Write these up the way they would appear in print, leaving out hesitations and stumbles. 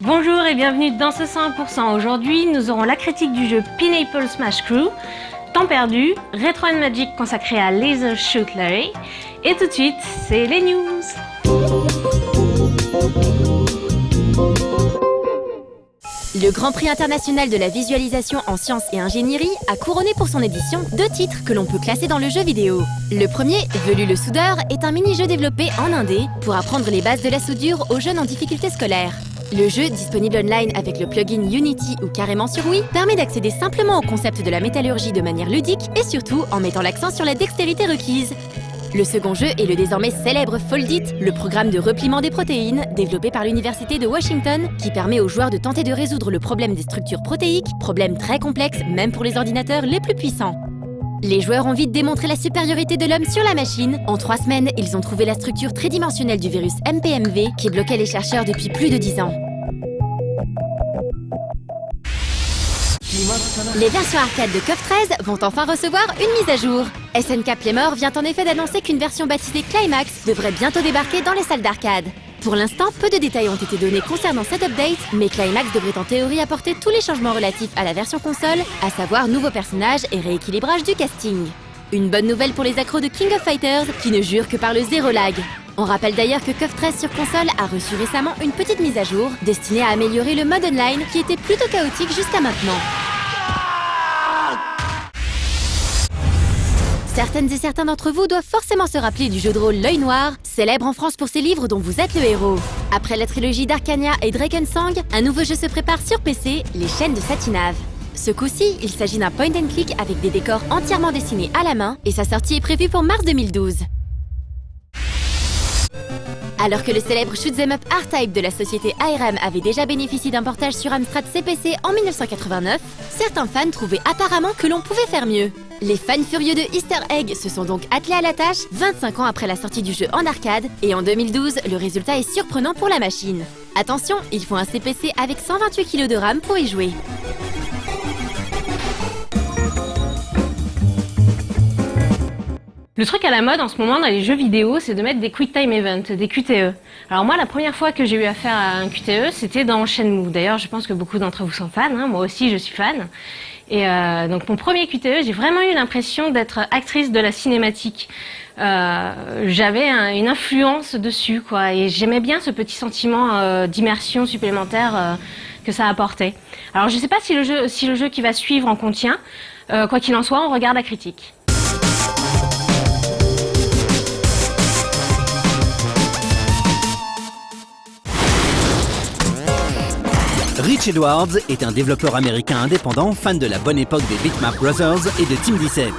Bonjour et bienvenue dans ce 100%. Aujourd'hui, nous aurons la critique du jeu Pineapple Smash Crew, Temps perdu, Retro & Magic consacré à Laser Shoot Larry. Et tout de suite, c'est les news. Le Grand Prix international de la visualisation en sciences et ingénierie a couronné pour son édition 2 titres que l'on peut classer dans le jeu vidéo. Le premier, Velu le soudeur, est un mini-jeu développé en indé pour apprendre les bases de la soudure aux jeunes en difficulté scolaire. Le jeu, disponible online avec le plugin Unity ou carrément sur Wii, permet d'accéder simplement au concept de la métallurgie de manière ludique et surtout en mettant l'accent sur la dextérité requise. Le second jeu est le désormais célèbre Foldit, le programme de repliement des protéines développé par l'Université de Washington qui permet aux joueurs de tenter de résoudre le problème des structures protéiques, problème très complexe même pour les ordinateurs les plus puissants. Les joueurs ont vite démontré la supériorité de l'homme sur la machine. En 3 semaines, ils ont trouvé la structure tridimensionnelle du virus MPMV qui bloquait les chercheurs depuis plus de 10 ans. Les versions arcade de KOF 13 vont enfin recevoir une mise à jour. SNK Playmore vient en effet d'annoncer qu'une version baptisée Climax devrait bientôt débarquer dans les salles d'arcade. Pour l'instant, peu de détails ont été donnés concernant cette update, mais Climax devrait en théorie apporter tous les changements relatifs à la version console, à savoir nouveaux personnages et rééquilibrage du casting. Une bonne nouvelle pour les accros de King of Fighters, qui ne jurent que par le zéro lag. On rappelle d'ailleurs que KOF 13 sur console a reçu récemment une petite mise à jour, destinée à améliorer le mode online, qui était plutôt chaotique jusqu'à maintenant. Certaines et certains d'entre vous doivent forcément se rappeler du jeu de rôle L'Œil Noir, célèbre en France pour ses livres dont vous êtes le héros. Après la trilogie d'Arcania et Drakensang, un nouveau jeu se prépare sur PC, Les Chaînes de Satinav. Ce coup-ci, il s'agit d'un point and click avec des décors entièrement dessinés à la main et sa sortie est prévue pour mars 2012. Alors que le célèbre shoot'em up R-Type de la société ARM avait déjà bénéficié d'un portage sur Amstrad CPC en 1989, certains fans trouvaient apparemment que l'on pouvait faire mieux. Les fans furieux de Easter Egg se sont donc attelés à la tâche 25 ans après la sortie du jeu en arcade, et en 2012, le résultat est surprenant pour la machine. Attention, il faut un CPC avec 128 kg de RAM pour y jouer. Le truc à la mode en ce moment dans les jeux vidéo, c'est de mettre des Quick Time Events, des QTE. Alors moi, la première fois que j'ai eu affaire à un QTE, c'était dans Shenmue. D'ailleurs, je pense que beaucoup d'entre vous sont fans, hein. Moi aussi je suis fan. Et donc mon premier QTE, j'ai vraiment eu l'impression d'être actrice de la cinématique. J'avais une influence dessus, quoi, et j'aimais bien ce petit sentiment d'immersion supplémentaire que ça apportait. Alors je sais pas si le jeu qui va suivre en contient. Quoi qu'il en soit, on regarde la critique. Rich Edwards est un développeur américain indépendant, fan de la bonne époque des Bitmap Brothers et de Team 17.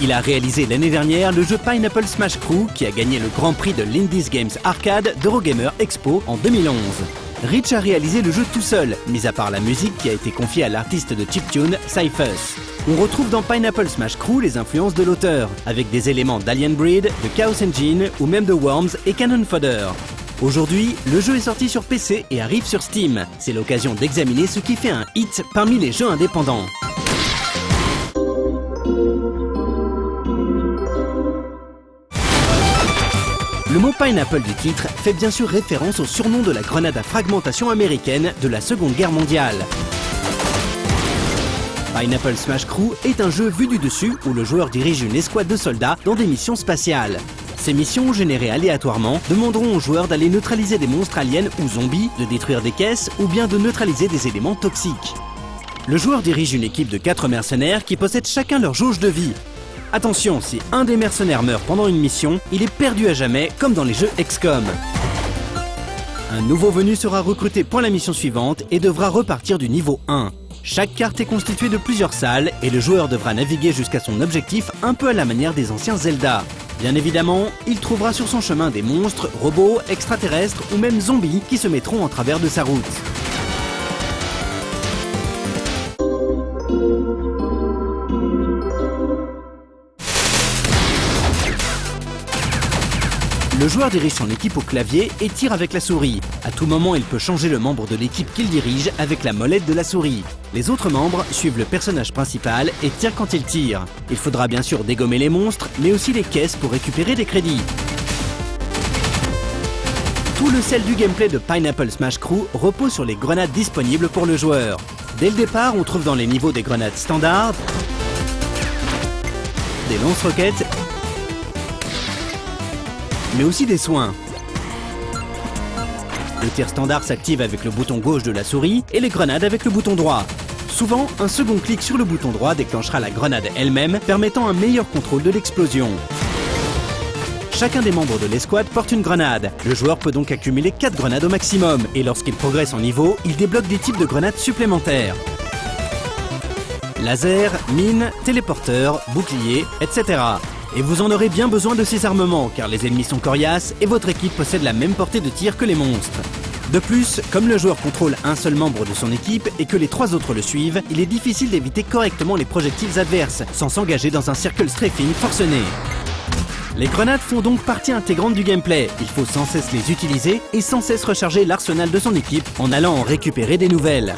Il a réalisé l'année dernière le jeu Pineapple Smash Crew qui a gagné le Grand Prix de l'Indies Games Arcade d'Eurogamer Expo en 2011. Rich a réalisé le jeu tout seul, mis à part la musique qui a été confiée à l'artiste de chiptune Cyphus. On retrouve dans Pineapple Smash Crew les influences de l'auteur, avec des éléments d'Alien Breed, de Chaos Engine ou même de Worms et Cannon Fodder. Aujourd'hui, le jeu est sorti sur PC et arrive sur Steam. C'est l'occasion d'examiner ce qui fait un hit parmi les jeux indépendants. Le mot Pineapple du titre fait bien sûr référence au surnom de la grenade à fragmentation américaine de la Seconde Guerre mondiale. Pineapple Smash Crew est un jeu vu du dessus où le joueur dirige une escouade de soldats dans des missions spatiales. Ces missions, générées aléatoirement, demanderont aux joueurs d'aller neutraliser des monstres aliens ou zombies, de détruire des caisses ou bien de neutraliser des éléments toxiques. Le joueur dirige une équipe de 4 mercenaires qui possèdent chacun leur jauge de vie. Attention, si un des mercenaires meurt pendant une mission, il est perdu à jamais, comme dans les jeux XCOM. Un nouveau venu sera recruté pour la mission suivante et devra repartir du niveau 1. Chaque carte est constituée de plusieurs salles et le joueur devra naviguer jusqu'à son objectif un peu à la manière des anciens Zelda. Bien évidemment, il trouvera sur son chemin des monstres, robots, extraterrestres ou même zombies qui se mettront en travers de sa route. Le Le joueur dirige son équipe au clavier et tire avec la souris. À tout moment, il peut changer le membre de l'équipe qu'il dirige avec la molette de la souris. Les autres membres suivent le personnage principal et tirent quand il tire. Il faudra bien sûr dégommer les monstres, mais aussi les caisses pour récupérer des crédits. Tout le sel du gameplay de Pineapple Smash Crew repose sur les grenades disponibles pour le joueur. Dès le départ, on trouve dans les niveaux des grenades standards, des lance-roquettes, mais aussi des soins. Le tir standard s'active avec le bouton gauche de la souris et les grenades avec le bouton droit. Souvent, un second clic sur le bouton droit déclenchera la grenade elle-même, permettant un meilleur contrôle de l'explosion. Chacun des membres de l'escouade porte une grenade. Le joueur peut donc accumuler 4 grenades au maximum, et lorsqu'il progresse en niveau, il débloque des types de grenades supplémentaires. Laser, mine, téléporteur, bouclier, etc. Et vous en aurez bien besoin de ces armements, car les ennemis sont coriaces et votre équipe possède la même portée de tir que les monstres. De plus, comme le joueur contrôle un seul membre de son équipe et que les 3 autres le suivent, il est difficile d'éviter correctement les projectiles adverses, sans s'engager dans un circle strafing forcené. Les grenades font donc partie intégrante du gameplay. Il faut sans cesse les utiliser et sans cesse recharger l'arsenal de son équipe en allant en récupérer des nouvelles.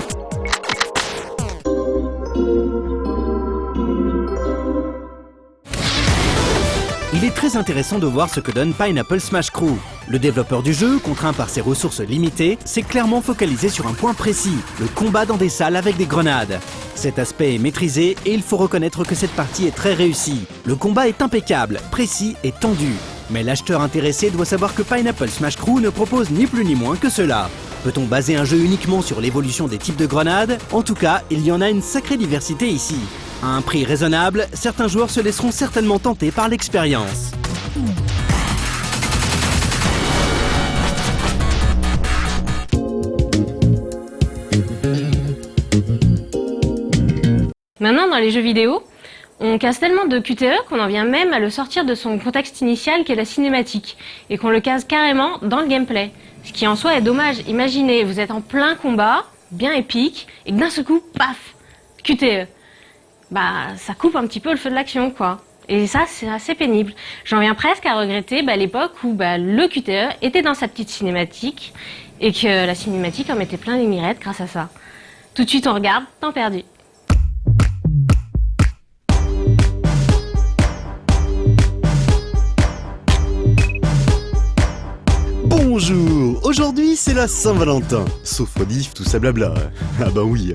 Il est très intéressant de voir ce que donne Pineapple Smash Crew. Le développeur du jeu, contraint par ses ressources limitées, s'est clairement focalisé sur un point précis, le combat dans des salles avec des grenades. Cet aspect est maîtrisé et il faut reconnaître que cette partie est très réussie. Le combat est impeccable, précis et tendu. Mais l'acheteur intéressé doit savoir que Pineapple Smash Crew ne propose ni plus ni moins que cela. Peut-on baser un jeu uniquement sur l'évolution des types de grenades? En tout cas, il y en a une sacrée diversité ici. À un prix raisonnable, certains joueurs se laisseront certainement tenter par l'expérience. Maintenant, dans les jeux vidéo, on casse tellement de QTE qu'on en vient même à le sortir de son contexte initial qu'est la cinématique, et qu'on le casse carrément dans le gameplay. Ce qui en soi est dommage. Imaginez, vous êtes en plein combat, bien épique, et que d'un seul coup, paf, QTE. Bah, ça coupe un petit peu le feu de l'action, quoi. Et ça, c'est assez pénible. J'en viens presque à regretter l'époque où le QTE était dans sa petite cinématique, et que la cinématique en mettait plein les mirettes grâce à ça. Tout de suite, on regarde, temps perdu. Bonjour, aujourd'hui c'est la Saint-Valentin, sauf rediff, tout ça blabla. Ah bah oui.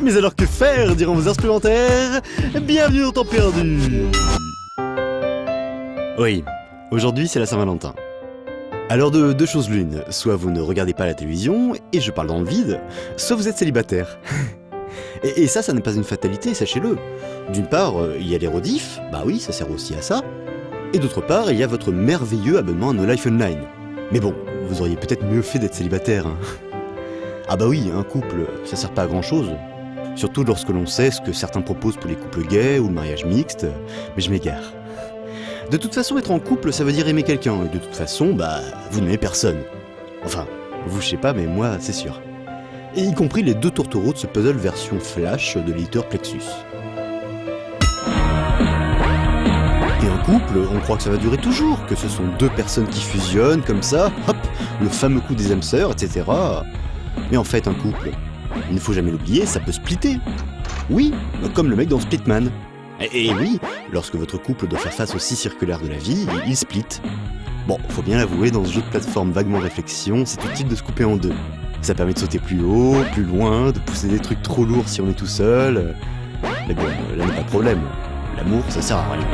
Mais alors que faire, diront vos instrumentaires? Bienvenue au temps perdu. Oui, aujourd'hui c'est la Saint-Valentin. Alors de deux choses l'une, soit vous ne regardez pas la télévision, et je parle dans le vide, soit vous êtes célibataire. Et ça n'est pas une fatalité, sachez-le. D'une part, il y a les rediffs, bah oui, ça sert aussi à ça. Et d'autre part, il y a votre merveilleux abonnement à No Life Online. Mais bon, vous auriez peut-être mieux fait d'être célibataire. Hein. Ah bah oui, un couple, ça sert pas à grand chose. Surtout lorsque l'on sait ce que certains proposent pour les couples gays ou le mariage mixte, mais je m'égare. De toute façon, être en couple, ça veut dire aimer quelqu'un, et de toute façon, vous n'aimez personne. Enfin, vous je sais pas, mais moi, c'est sûr. Et y compris les 2 tourtereaux de ce puzzle version flash de l'éditeur Plexus. Et un couple, on croit que ça va durer toujours, que ce sont 2 personnes qui fusionnent comme ça, hop, le fameux coup des âmes sœurs, etc. Mais en fait, un couple, il ne faut jamais l'oublier, ça peut splitter. Oui, comme le mec dans Splitman. Et oui, lorsque votre couple doit faire face aux 6 circulaires de la vie, il split. Bon, faut bien l'avouer, dans ce jeu de plateforme vaguement réflexion, c'est utile de se couper en 2. Ça permet de sauter plus haut, plus loin, de pousser des trucs trop lourds si on est tout seul. Mais bon, là n'est pas de problème. L'amour, ça sert à rien.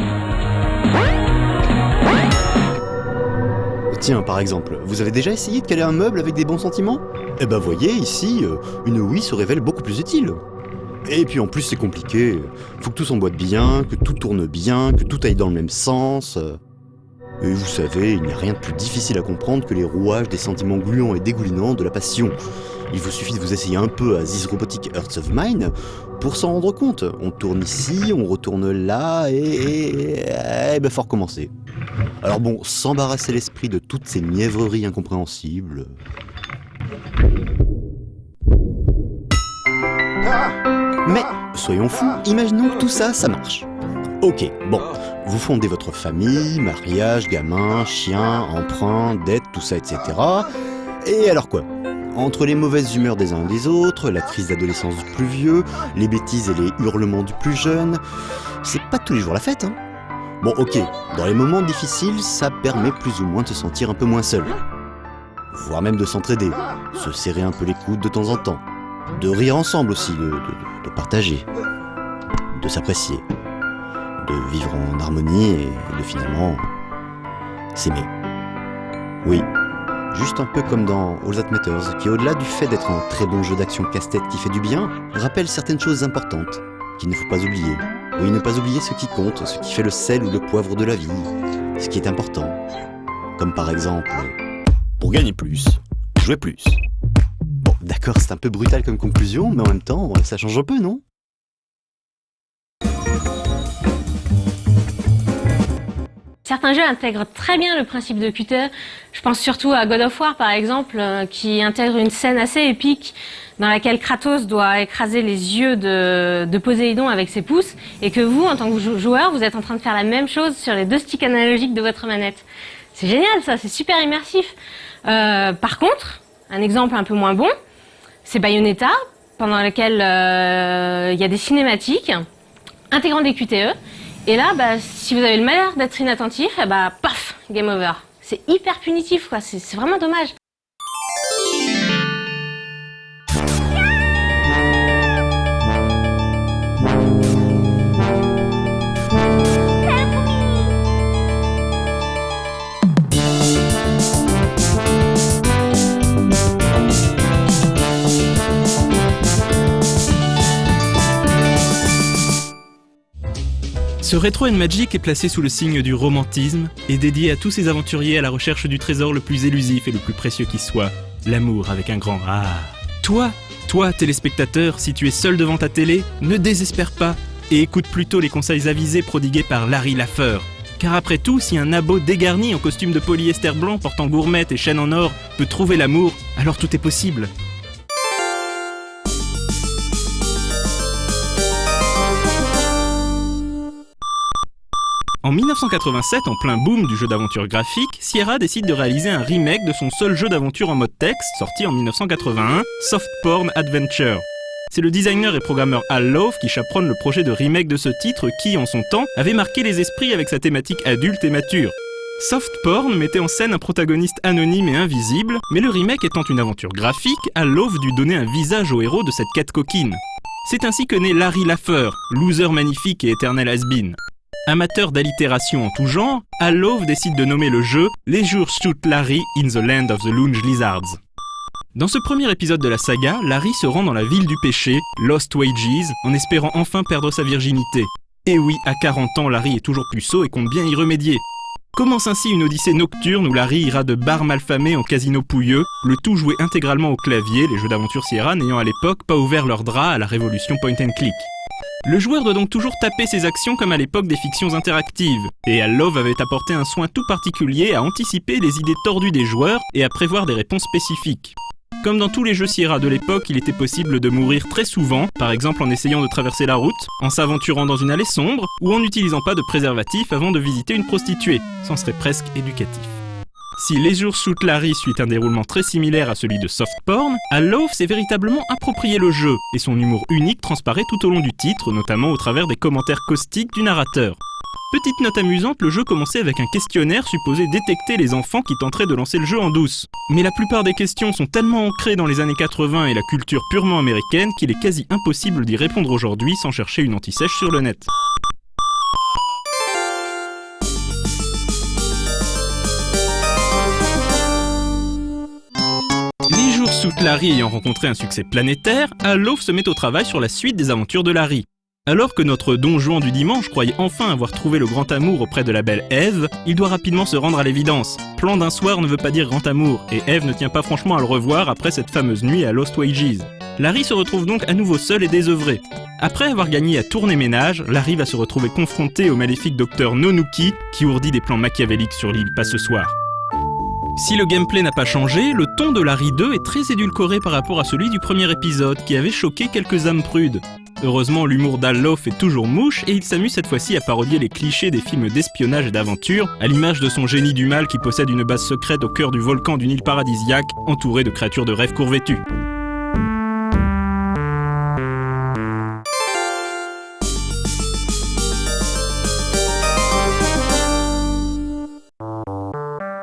Tiens, par exemple, vous avez déjà essayé de caler un meuble avec des bons sentiments? Eh ben voyez, ici, une oui se révèle beaucoup plus utile. Et puis en plus c'est compliqué, faut que tout s'emboîte bien, que tout tourne bien, que tout aille dans le même sens. Et vous savez, il n'y a rien de plus difficile à comprendre que les rouages des sentiments gluants et dégoulinants de la passion. Il vous suffit de vous essayer un peu à This Robotic Hearts of Mine pour s'en rendre compte. On tourne ici, on retourne là, et faut recommencer. Alors bon, s'embarrasser l'esprit de toutes ces mièvreries incompréhensibles... Mais, soyons fous, imaginons que tout ça, ça marche. Ok, bon, vous fondez votre famille, mariage, gamin, chien, emprunt, dette, tout ça, etc. Et alors quoi ? Entre les mauvaises humeurs des uns et des autres, la crise d'adolescence du plus vieux, les bêtises et les hurlements du plus jeune, c'est pas tous les jours la fête, hein. Bon, ok, dans les moments difficiles, ça permet plus ou moins de se sentir un peu moins seul. Voire même de s'entraider, se serrer un peu les coudes de temps en temps, de rire ensemble aussi, de partager, de s'apprécier, de vivre en harmonie et de finalement s'aimer. Oui. Juste un peu comme dans All That Matters, qui au-delà du fait d'être un très bon jeu d'action casse-tête qui fait du bien, rappelle certaines choses importantes, qu'il ne faut pas oublier. Oui, ne pas oublier ce qui compte, ce qui fait le sel ou le poivre de la vie, ce qui est important. Comme par exemple, pour gagner plus, jouer plus. Bon, d'accord, c'est un peu brutal comme conclusion, mais en même temps, ça change un peu, non ? Certains jeux intègrent très bien le principe de QTE. Je pense surtout à God of War, par exemple, qui intègre une scène assez épique dans laquelle Kratos doit écraser les yeux de Poséidon avec ses pouces, et que vous, en tant que joueur, vous êtes en train de faire la même chose sur les 2 sticks analogiques de votre manette. C'est génial, ça, c'est super immersif. Par contre, un exemple un peu moins bon, c'est Bayonetta, pendant lequel il y a des cinématiques intégrant des QTE. Et là, si vous avez le malheur d'être inattentif, paf, game over. C'est hyper punitif, quoi. C'est vraiment dommage. Ce Retro & Magic est placé sous le signe du romantisme et dédié à tous ces aventuriers à la recherche du trésor le plus élusif et le plus précieux qui soit, l'amour avec un grand A. Toi, téléspectateur, si tu es seul devant ta télé, ne désespère pas et écoute plutôt les conseils avisés prodigués par Larry Laffer. Car après tout, si un abo dégarni en costume de polyester blanc portant gourmette et chaîne en or peut trouver l'amour, alors tout est possible. En 1987, en plein boom du jeu d'aventure graphique, Sierra décide de réaliser un remake de son seul jeu d'aventure en mode texte, sorti en 1981, Soft Porn Adventure. C'est le designer et programmeur Al Lowe qui chaperonne le projet de remake de ce titre qui, en son temps, avait marqué les esprits avec sa thématique adulte et mature. Soft Porn mettait en scène un protagoniste anonyme et invisible, mais le remake étant une aventure graphique, Al Lowe dut donner un visage au héros de cette quête coquine. C'est ainsi que naît Larry Laffer, loser magnifique et éternel has-been. Amateur d'allitération en tout genre, Al Lowe décide de nommer le jeu Leisure Suit Larry in the Land of the Lounge Lizards. Dans ce premier épisode de la saga, Larry se rend dans la ville du péché, Lost Wages, en espérant enfin perdre sa virginité. Et oui, à 40 ans, Larry est toujours puceau et compte bien y remédier. Commence ainsi une odyssée nocturne où Larry ira de bar malfamé en casino pouilleux, le tout joué intégralement au clavier, les jeux d'aventure Sierra n'ayant à l'époque pas ouvert leurs draps à la révolution point and click. Le joueur doit donc toujours taper ses actions comme à l'époque des fictions interactives, et Al Lowe avait apporté un soin tout particulier à anticiper les idées tordues des joueurs et à prévoir des réponses spécifiques. Comme dans tous les jeux Sierra de l'époque, il était possible de mourir très souvent, par exemple en essayant de traverser la route, en s'aventurant dans une allée sombre, ou en n'utilisant pas de préservatif avant de visiter une prostituée. C'en serait presque éducatif. Si Leisure Suit Larry suit un déroulement très similaire à celui de Soft Porn, Al Lowe s'est véritablement approprié le jeu, et son humour unique transparaît tout au long du titre, notamment au travers des commentaires caustiques du narrateur. Petite note amusante, le jeu commençait avec un questionnaire supposé détecter les enfants qui tenteraient de lancer le jeu en douce. Mais la plupart des questions sont tellement ancrées dans les années 80 et la culture purement américaine qu'il est quasi impossible d'y répondre aujourd'hui sans chercher une anti-sèche sur le net. Leisure Suit Larry ayant rencontré un succès planétaire, Al Lowe se met au travail sur la suite des aventures de Larry. Alors que notre Don Juan du dimanche croyait enfin avoir trouvé le grand amour auprès de la belle Eve, il doit rapidement se rendre à l'évidence. Plan d'un soir ne veut pas dire grand amour, et Eve ne tient pas franchement à le revoir après cette fameuse nuit à Lost Wages. Larry se retrouve donc à nouveau seul et désœuvré. Après avoir gagné à tourner ménage, Larry va se retrouver confronté au maléfique docteur Nonuki qui ourdit des plans machiavéliques sur l'île Pas ce soir. Si le gameplay n'a pas changé, le ton de Larry 2 est très édulcoré par rapport à celui du premier épisode qui avait choqué quelques âmes prudes. Heureusement, l'humour d'Al Lowe fait toujours mouche et il s'amuse cette fois-ci à parodier les clichés des films d'espionnage et d'aventure, à l'image de son génie du mal qui possède une base secrète au cœur du volcan d'une île paradisiaque, entourée de créatures de rêve courvêtues.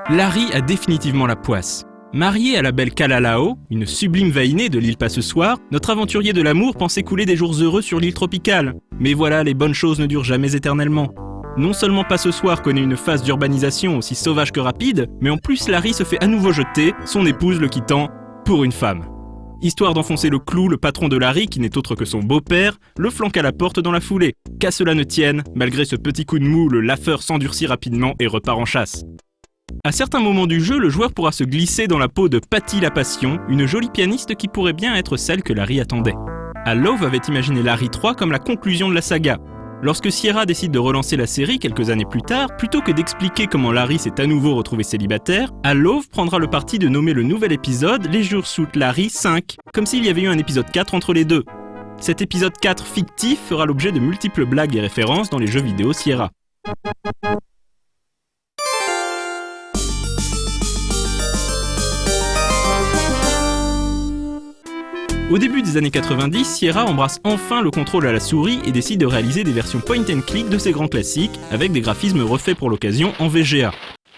Larry a définitivement la poisse. Marié à la belle Kalalao, une sublime vainée de l'île Passe-Soir, notre aventurier de l'amour pensait couler des jours heureux sur l'île tropicale. Mais voilà, les bonnes choses ne durent jamais éternellement. Non seulement Passe-Soir connaît une phase d'urbanisation aussi sauvage que rapide, mais en plus Larry se fait à nouveau jeter, son épouse le quittant pour une femme. Histoire d'enfoncer le clou, le patron de Larry, qui n'est autre que son beau-père, le flanque à la porte dans la foulée. Qu'à cela ne tienne, malgré ce petit coup de mou, le laffeur s'endurcit rapidement et repart en chasse. À certains moments du jeu, le joueur pourra se glisser dans la peau de Patty la Passion, une jolie pianiste qui pourrait bien être celle que Larry attendait. Al Lowe avait imaginé Larry 3 comme la conclusion de la saga. Lorsque Sierra décide de relancer la série quelques années plus tard, plutôt que d'expliquer comment Larry s'est à nouveau retrouvé célibataire, Al Lowe prendra le parti de nommer le nouvel épisode Leisure Suit Larry 5, comme s'il y avait eu un épisode 4 entre les deux. Cet épisode 4 fictif fera l'objet de multiples blagues et références dans les jeux vidéo Sierra. Au début des années 90, Sierra embrasse enfin le contrôle à la souris et décide de réaliser des versions point and click de ses grands classiques, avec des graphismes refaits pour l'occasion en VGA.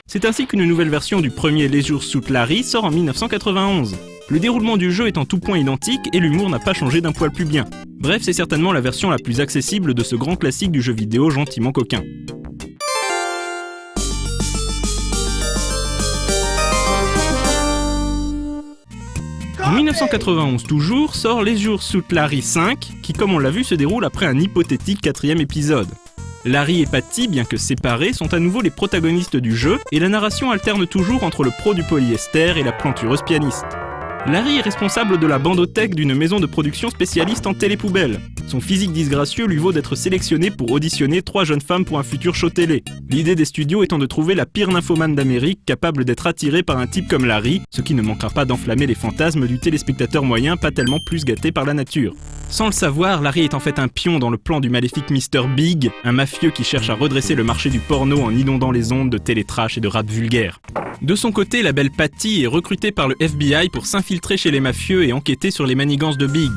C'est ainsi qu'une nouvelle version du premier Leisure Suit Larry sort en 1991. Le déroulement du jeu est en tout point identique et l'humour n'a pas changé d'un poil plus bien. Bref, c'est certainement la version la plus accessible de ce grand classique du jeu vidéo gentiment coquin. En 1991 toujours, sort Leisure Suit Larry 5, qui comme on l'a vu se déroule après un hypothétique 4e épisode. Larry et Patty, bien que séparés, sont à nouveau les protagonistes du jeu, et la narration alterne toujours entre le pro du polyester et la plantureuse pianiste. Larry est responsable de la bandothèque d'une maison de production spécialiste en télépoubelles. Son physique disgracieux lui vaut d'être sélectionné pour auditionner 3 jeunes femmes pour un futur show télé. L'idée des studios étant de trouver la pire nymphomane d'Amérique capable d'être attirée par un type comme Larry, ce qui ne manquera pas d'enflammer les fantasmes du téléspectateur moyen pas tellement plus gâté par la nature. Sans le savoir, Larry est en fait un pion dans le plan du maléfique Mr. Big, un mafieux qui cherche à redresser le marché du porno en inondant les ondes de télétrash et de rap vulgaire. De son côté, la belle Patty est recrutée par le FBI pour s'infiltrer chez les mafieux et enquêter sur les manigances de Big.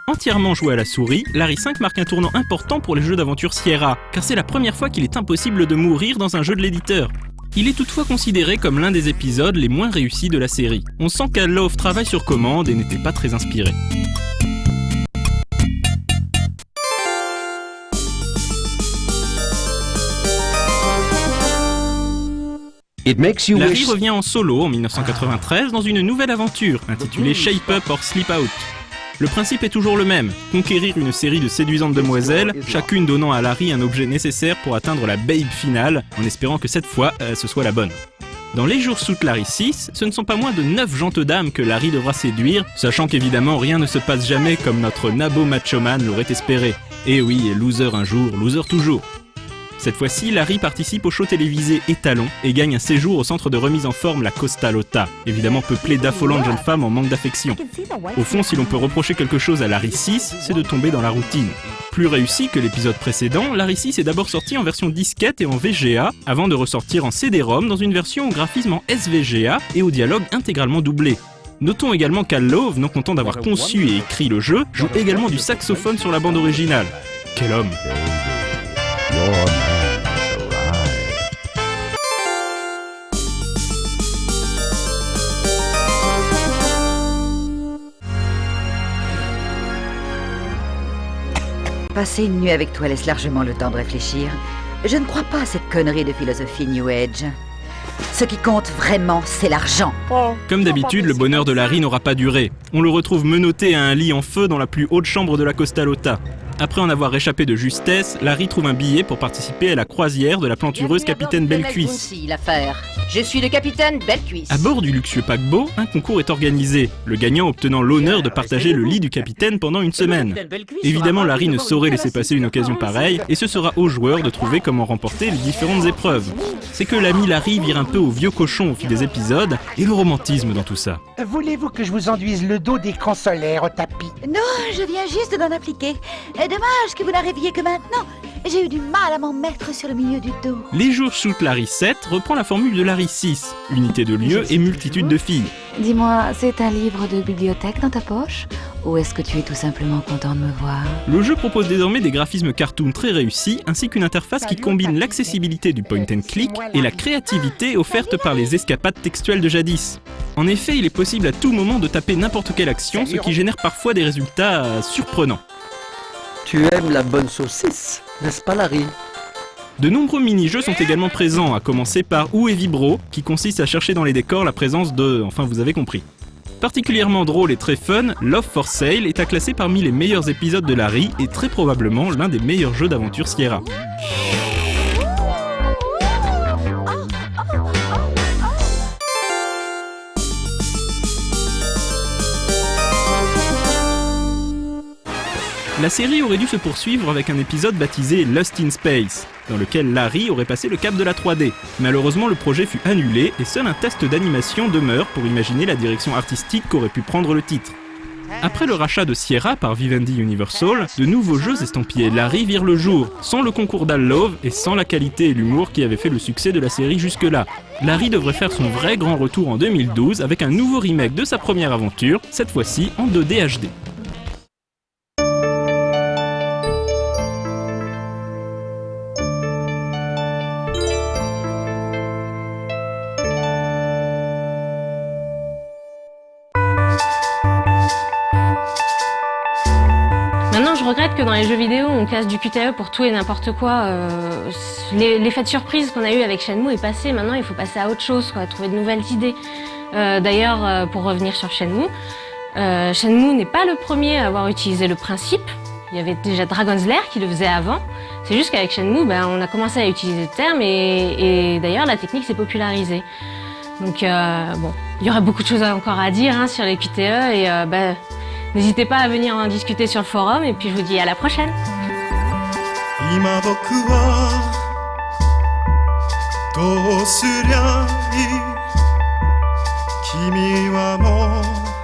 Entièrement joué à la souris, Larry 5 marque un tournant important pour les jeux d'aventure Sierra, car c'est la première fois qu'il est impossible de mourir dans un jeu de l'éditeur. Il est toutefois considéré comme l'un des épisodes les moins réussis de la série. On sent qu'Al Lowe travaille sur commande et n'était pas très inspiré. Larry revient en solo en 1993 dans une nouvelle aventure intitulée Shape Up or Sleep Out. Le principe est toujours le même, conquérir une série de séduisantes demoiselles, chacune donnant à Larry un objet nécessaire pour atteindre la babe finale, en espérant que cette fois, ce soit la bonne. Dans Leisure Suit Larry 6, ce ne sont pas moins de 9 gentes dames que Larry devra séduire, sachant qu'évidemment rien ne se passe jamais comme notre nabo machoman l'aurait espéré. Et oui, loser un jour, loser toujours. Cette fois-ci, Larry participe au show télévisé Étalon et gagne un séjour au centre de remise en forme la Costa Lotta, évidemment peuplé d'affolantes jeunes femmes en manque d'affection. Au fond, si l'on peut reprocher quelque chose à Larry 6, c'est de tomber dans la routine. Plus réussi que l'épisode précédent, Larry 6 est d'abord sorti en version disquette et en VGA, avant de ressortir en CD-ROM dans une version au graphisme en SVGA et au dialogue intégralement doublé. Notons également qu'Al Lowe, non content d'avoir conçu et écrit le jeu, joue également du saxophone sur la bande originale. Quel homme! Passer une nuit avec toi laisse largement le temps de réfléchir. Je ne crois pas à cette connerie de philosophie New Age. Ce qui compte vraiment, c'est l'argent. Comme d'habitude, le bonheur de Larry n'aura pas duré. On le retrouve menotté à un lit en feu dans la plus haute chambre de la Costa Lotta. Après en avoir échappé de justesse, Larry trouve un billet pour participer à la croisière de la plantureuse capitaine Belle Cuisse. L'affaire. Je suis le capitaine Belle-Cuisse. À bord du luxueux paquebot, un concours est organisé, le gagnant obtenant l'honneur de partager le lit du capitaine pendant une semaine. Évidemment, Larry ne saurait laisser passer une occasion pareille, et ce sera aux joueurs de trouver comment remporter les différentes épreuves. C'est que l'ami Larry vire un peu au vieux cochon au fil des épisodes, et le romantisme dans tout ça. Voulez-vous que je vous enduise le dos d'écran solaire au tapis? Non, je viens juste d'en appliquer. Dommage que vous n'arriviez que maintenant. J'ai eu du mal à m'en mettre sur le milieu du dos. Les jours shoot Larry 7 reprend la formule de Larry 6, unité de lieu et multitude de filles. Dis-moi, c'est un livre de bibliothèque dans ta poche? Ou est-ce que tu es tout simplement content de me voir? Le jeu propose désormais des graphismes cartoon très réussis, ainsi qu'une interface qui combine l'accessibilité du point and click et la créativité offerte par les escapades textuelles de jadis. En effet, il est possible à tout moment de taper n'importe quelle action, ce qui génère parfois des résultats surprenants. Tu aimes la bonne saucisse, n'est-ce pas Larry? De nombreux mini-jeux sont également présents, à commencer par Où est Vibro, qui consiste à chercher dans les décors la présence de... enfin vous avez compris. Particulièrement drôle et très fun, Love for Sale est à classer parmi les meilleurs épisodes de Larry et très probablement l'un des meilleurs jeux d'aventure Sierra. La série aurait dû se poursuivre avec un épisode baptisé Lost in Space, dans lequel Larry aurait passé le cap de la 3D. Malheureusement, le projet fut annulé et seul un test d'animation demeure pour imaginer la direction artistique qu'aurait pu prendre le titre. Après le rachat de Sierra par Vivendi Universal, de nouveaux jeux estampillés Larry virent le jour, sans le concours d'Al Love et sans la qualité et l'humour qui avaient fait le succès de la série jusque-là. Larry devrait faire son vrai grand retour en 2012 avec un nouveau remake de sa première aventure, cette fois-ci en 2D HD. Maintenant, je regrette que dans les jeux vidéo, on classe du QTE pour tout et n'importe quoi. L'effet de surprise qu'on a eu avec Shenmue est passé. Maintenant, il faut passer à autre chose, quoi, trouver de nouvelles idées. D'ailleurs, pour revenir sur Shenmue, Shenmue n'est pas le premier à avoir utilisé le principe. Il y avait déjà Dragon's Lair qui le faisait avant. C'est juste qu'avec Shenmue, on a commencé à utiliser le terme et d'ailleurs, la technique s'est popularisée. Donc, bon, il y aurait beaucoup de choses encore à dire sur les QTE et n'hésitez pas à venir en discuter sur le forum et puis je vous dis à la prochaine. 今僕はどうすりゃいい君はもう